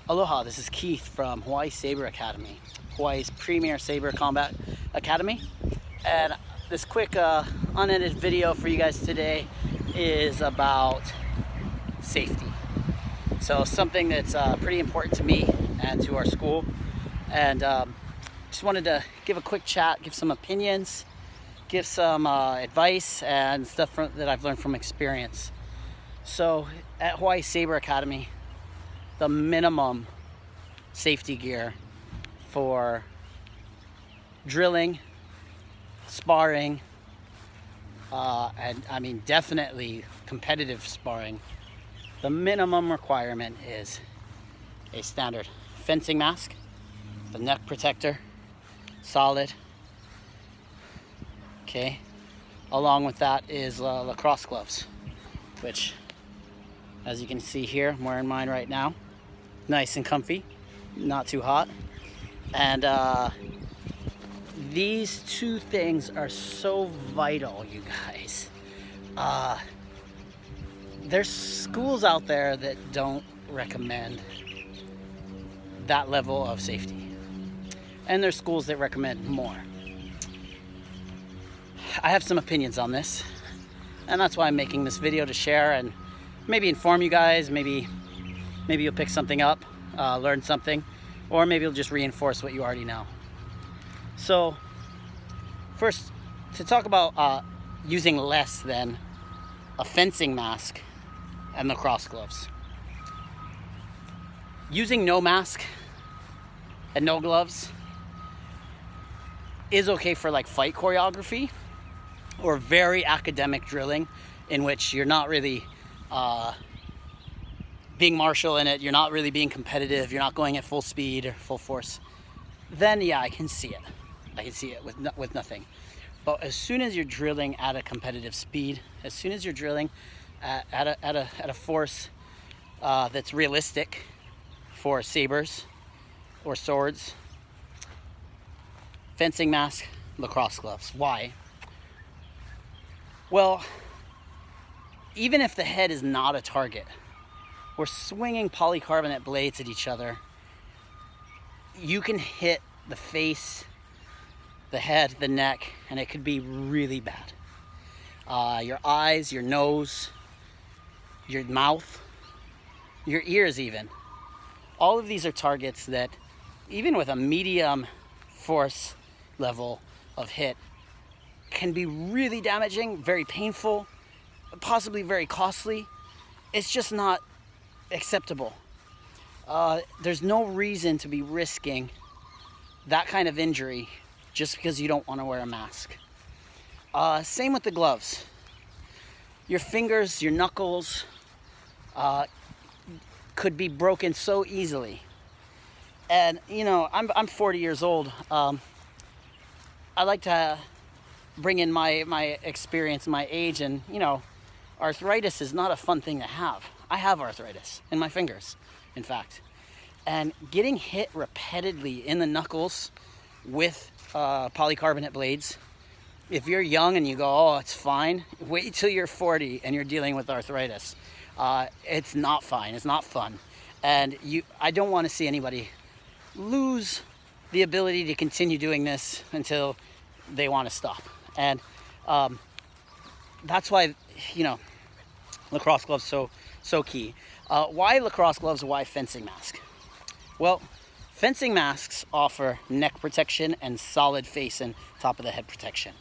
Aloha, this is Keith from Hawaii Saber Academy, Hawaii's premier saber combat academy. And this quick unedited video for you guys today is about safety. So something that's pretty important to me and to our school. And just wanted to give a quick chat, give some opinions, give some advice and stuff that I've learned from experience. So at Hawaii Saber Academy, the minimum safety gear for drilling, sparring, and I mean definitely competitive sparring, the minimum requirement is a standard fencing mask, the neck protector, solid, okay. Along with that is lacrosse gloves, which, as you can see here, I'm wearing mine right now. Nice and comfy, not too hot. And these two things are so vital, you guys. There's schools out there that don't recommend that level of safety. And there's schools that recommend more. I have some opinions on this, and that's why I'm making this video, to share and maybe inform you guys. Maybe you'll pick something up, learn something, or maybe you'll just reinforce what you already know. So first, to talk about using less than a fencing mask and lacrosse gloves. Using no mask and no gloves is okay for like fight choreography or very academic drilling, in which you're not really being martial in it, you're not really being competitive, you're not going at full speed or full force. Then yeah, I can see it. I can see it with nothing. But as soon as you're drilling at a competitive speed, as soon as you're drilling at a force that's realistic for sabers or swords, fencing mask, lacrosse gloves. Why? Well, even if the head is not a target, we're swinging polycarbonate blades at each other. You can hit the face, the head, the neck, and it could be really bad. Your eyes, your nose, your mouth, your ears even. All of these are targets that, even with a medium force level of hit, can be really damaging, very painful, possibly very costly. It's just not acceptable. There's no reason to be risking that kind of injury just because you don't want to wear a mask. Same with the gloves. Your fingers, your knuckles could be broken so easily. And you know, I'm 40 years old. I like to bring in my experience, my age, and you know, arthritis is not a fun thing to have. I have arthritis in my fingers, in fact. And getting hit repeatedly in the knuckles with polycarbonate blades, if you're young and you go, oh, it's fine, wait till you're 40 and you're dealing with arthritis. It's not fine, it's not fun. And I don't want to see anybody lose the ability to continue doing this until they want to stop. And that's why, you know, lacrosse gloves so key. Why lacrosse gloves? Why fencing mask? Well, fencing masks offer neck protection and solid face and top of the head protection.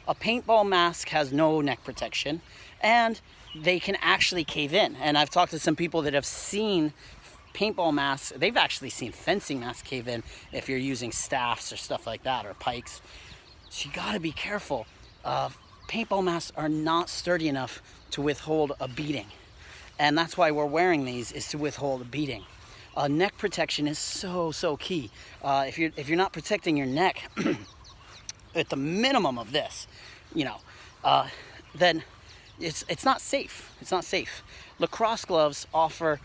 A paintball mask has no neck protection, and they can actually cave in. And I've talked to some people that have seen paintball masks. They've actually seen fencing masks cave in if you're using staffs or stuff like that, or pikes. So you gotta be careful. Paintball masks are not sturdy enough to withhold a beating. And that's why we're wearing these, is to withhold a beating. Neck protection is so key. If you're not protecting your neck at the minimum of this, you know, then it's not safe. It's not safe. Lacrosse gloves offer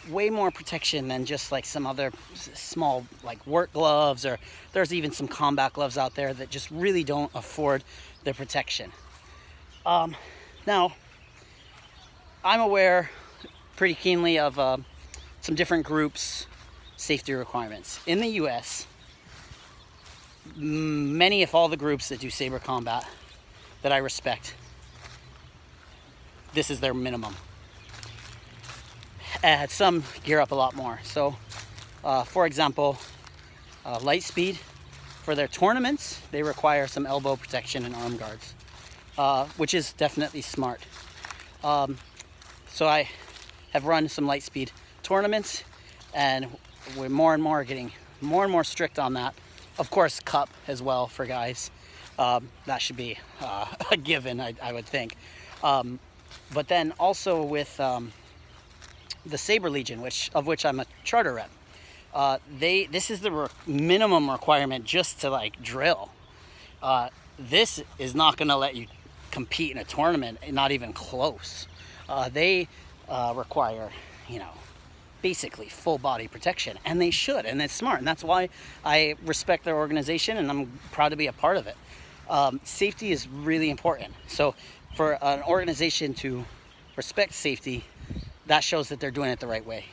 way more protection than just like some other small like work gloves, or there's even some combat gloves out there that just really don't afford the protection. Now, I'm aware pretty keenly of some different groups safety requirements. In the US, many, if all, the groups that do saber combat that I respect, this is their minimum. Some gear up a lot more. So, for example, Lightspeed, for their tournaments, they require some elbow protection and arm guards, which is definitely smart. So I have run some Lightspeed tournaments, and we're more and more getting more and more strict on that. Of course, cup as well for guys. That should be a given, I would think. But then also with the Saber Legion, of which I'm a charter rep, this is the minimum requirement just to like drill. This is not going to let you compete in a tournament, not even close. They require, basically full body protection, and they should, and it's smart, and that's why I respect their organization, and I'm proud to be a part of it. Safety is really important. So for an organization to respect safety, that shows that they're doing it the right way.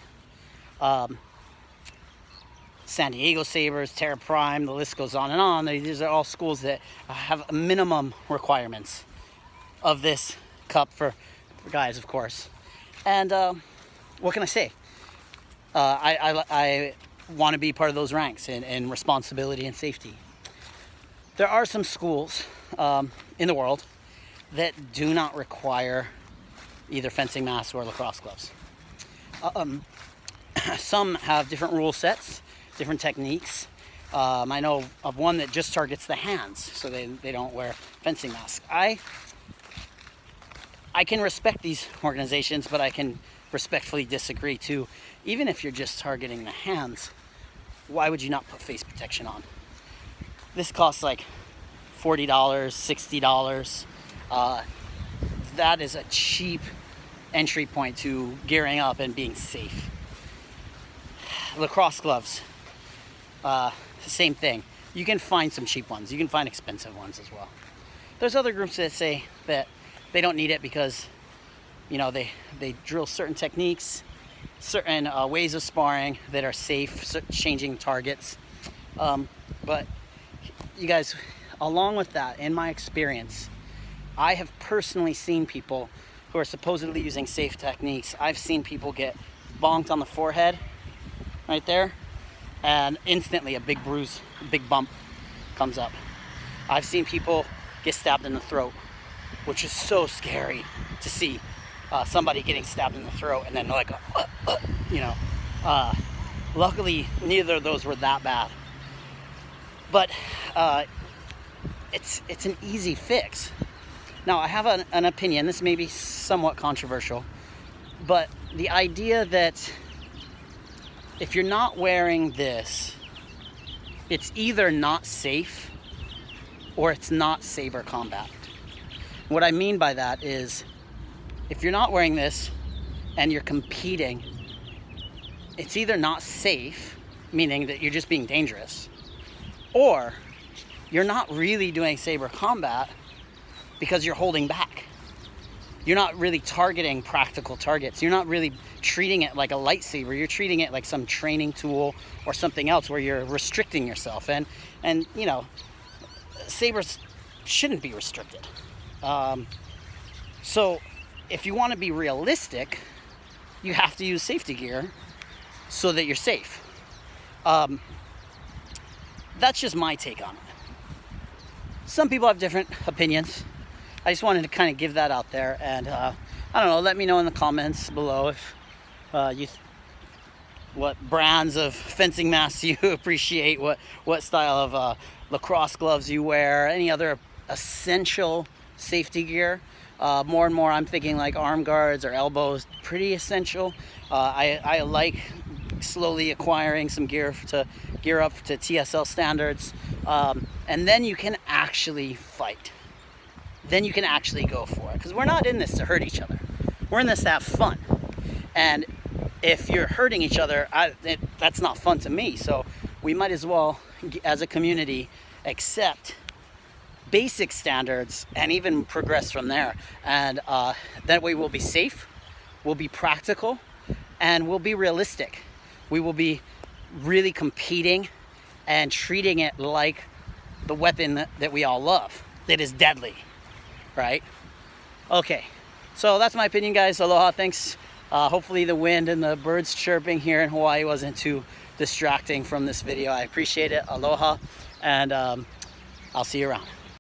San Diego Sabers, Terra Prime, the list goes on and on. These are all schools that have minimum requirements of this cup for guys, of course. And what can I say? I want to be part of those ranks in responsibility and safety. There are some schools in the world that do not require either fencing masks or lacrosse gloves. Some have different rule sets, different techniques. I know of one that just targets the hands, so they don't wear fencing masks. I can respect these organizations, but I can respectfully disagree too. Even if you're just targeting the hands, why would you not put face protection on? This costs like $40, $60. That is a cheap entry point to gearing up and being safe. Lacrosse gloves, same thing. You can find some cheap ones. You can find expensive ones as well. There's other groups that say that they don't need it because, they drill certain techniques, certain ways of sparring that are safe, changing targets. But you guys, along with that, in my experience, I have personally seen people who are supposedly using safe techniques. I've seen people get bonked on the forehead right there, and instantly a big bruise, a big bump comes up. I've seen people get stabbed in the throat, which is so scary to see, somebody getting stabbed in the throat and then like luckily neither of those were that bad. But it's an easy fix. Now, I have an opinion. This may be somewhat controversial, but the idea that if you're not wearing this, it's either not safe or it's not saber combat. What I mean by that is, if you're not wearing this and you're competing, it's either not safe, meaning that you're just being dangerous, or you're not really doing saber combat because you're holding back. You're not really targeting practical targets. You're not really treating it like a lightsaber. You're treating it like some training tool or something else where you're restricting yourself. And sabers shouldn't be restricted. So if you want to be realistic, you have to use safety gear so that you're safe. That's just my take on it. Some people have different opinions. I just wanted to kind of give that out there, and I don't know, let me know in the comments below if what brands of fencing masks you appreciate, what style of lacrosse gloves you wear, any other essential safety gear. More and more I'm thinking like arm guards or elbows, pretty essential. I like slowly acquiring some gear to gear up to TSL standards, and then you can actually fight. Then you can actually go for it, because we're not in this to hurt each other. We're in this to have fun. And if you're hurting each other, that's not fun to me. So we might as well, as a community, accept basic standards and even progress from there. And that way we'll be safe, we'll be practical, and we'll be realistic. We will be really competing and treating it like the weapon that we all love, that is deadly, right? Okay, so that's my opinion, guys. Aloha, thanks. Hopefully the wind and the birds chirping here in Hawaii wasn't too distracting from this video. I appreciate it. Aloha, and I'll see you around.